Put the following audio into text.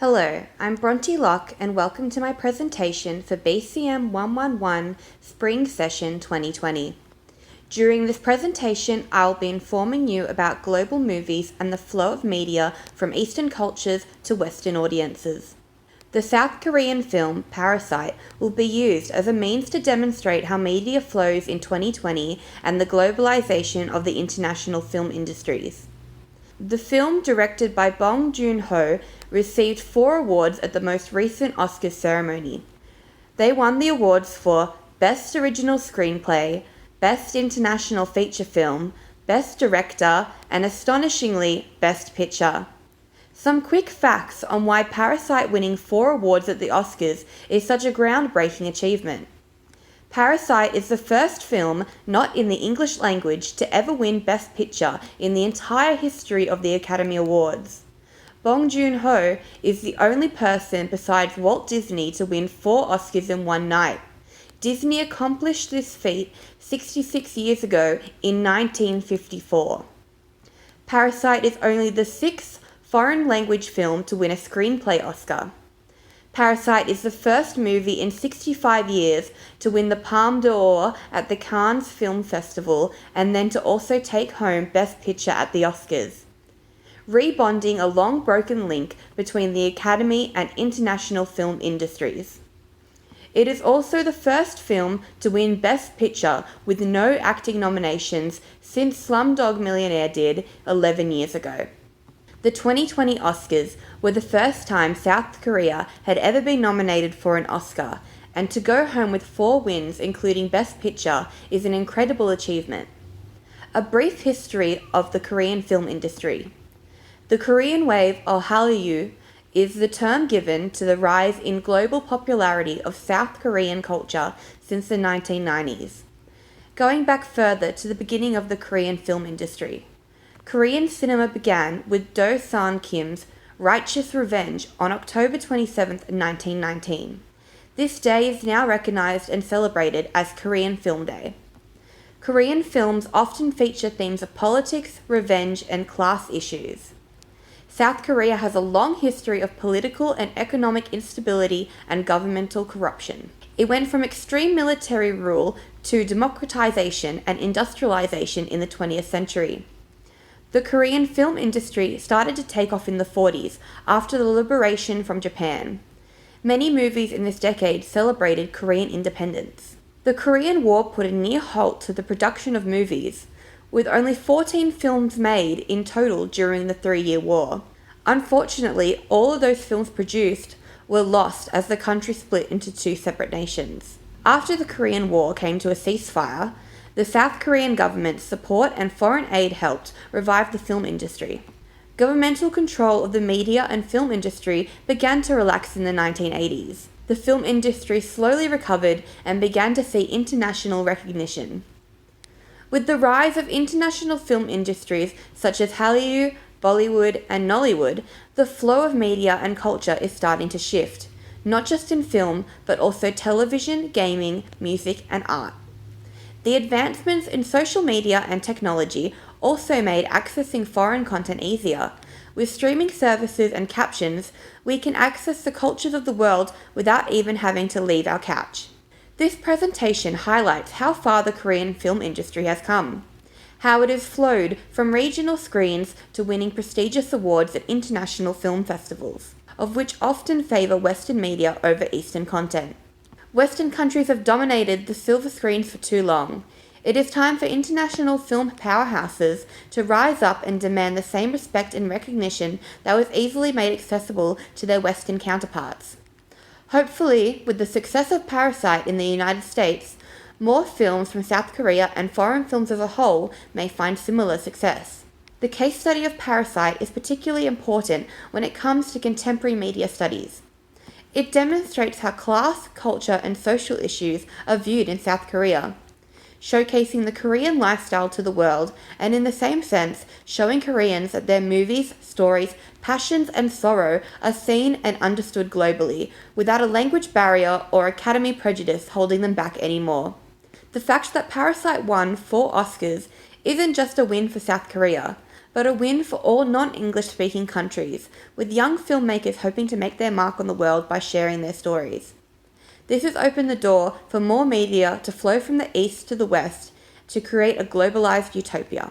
Hello, I'm Bronte Locke and welcome to my presentation for BCM 111 Spring Session 2020. During this presentation, I'll be informing you about global movies and the flow of media from Eastern cultures to Western audiences. The South Korean film Parasite will be used as a means to demonstrate how media flows in 2020 and the globalization of the international film industries. The film, directed by Bong Joon-ho, received 4 awards at the most recent Oscars ceremony. They won the awards for Best Original Screenplay, Best International Feature Film, Best Director, and astonishingly, Best Picture. Some quick facts on why Parasite winning 4 awards at the Oscars is such a groundbreaking achievement. Parasite is the first film not in the English language to ever win Best Picture in the entire history of the Academy Awards. Bong Joon-ho is the only person besides Walt Disney to win 4 Oscars in one night. Disney accomplished this feat 66 years ago in 1954. Parasite is only the 6th foreign language film to win a screenplay Oscar. Parasite is the first movie in 65 years to win the Palme d'Or at the Cannes Film Festival and then to also take home Best Picture at the Oscars, rebonding a long broken link between the Academy and international film industries. It is also the first film to win Best Picture with no acting nominations since Slumdog Millionaire did 11 years ago. The 2020 Oscars were the first time South Korea had ever been nominated for an Oscar, and to go home with 4 wins, including Best Picture, is an incredible achievement. A brief history of the Korean film industry. The Korean wave, or Hallyu, is the term given to the rise in global popularity of South Korean culture since the 1990s. Going back further to the beginning of the Korean film industry. Korean cinema began with Do San Kim's Righteous Revenge on October 27, 1919. This day is now recognized and celebrated as Korean Film Day. Korean films often feature themes of politics, revenge, and class issues. South Korea has a long history of political and economic instability and governmental corruption. It went from extreme military rule to democratization and industrialization in the 20th century. The Korean film industry started to take off in the 40s after the liberation from Japan. Many movies in this decade celebrated Korean independence. The Korean War put a near halt to the production of movies, with only 14 films made in total during the 3-year war. Unfortunately, all of those films produced were lost as the country split into 2 separate nations. After the Korean War came to a ceasefire, the South Korean government's support and foreign aid helped revive the film industry. Governmental control of the media and film industry began to relax in the 1980s. The film industry slowly recovered and began to see international recognition. With the rise of international film industries such as Hallyu, Bollywood, and Nollywood, the flow of media and culture is starting to shift, not just in film, but also television, gaming, music, and art. The advancements in social media and technology also made accessing foreign content easier. With streaming services and captions, we can access the cultures of the world without even having to leave our couch. This presentation highlights how far the Korean film industry has come, how it has flowed from regional screens to winning prestigious awards at international film festivals, of which often favor Western media over Eastern content. Western countries have dominated the silver screens for too long. It is time for international film powerhouses to rise up and demand the same respect and recognition that was easily made accessible to their Western counterparts. Hopefully, with the success of Parasite in the United States, more films from South Korea and foreign films as a whole may find similar success. The case study of Parasite is particularly important when it comes to contemporary media studies. It demonstrates how class, culture, and social issues are viewed in South Korea, showcasing the Korean lifestyle to the world, and in the same sense, showing Koreans that their movies, stories, passions, and sorrow are seen and understood globally, without a language barrier or academy prejudice holding them back anymore. The fact that Parasite won 4 Oscars isn't just a win for South Korea, but a win for all non-English speaking countries, with young filmmakers hoping to make their mark on the world by sharing their stories. This has opened the door for more media to flow from the east to the west to create a globalized utopia.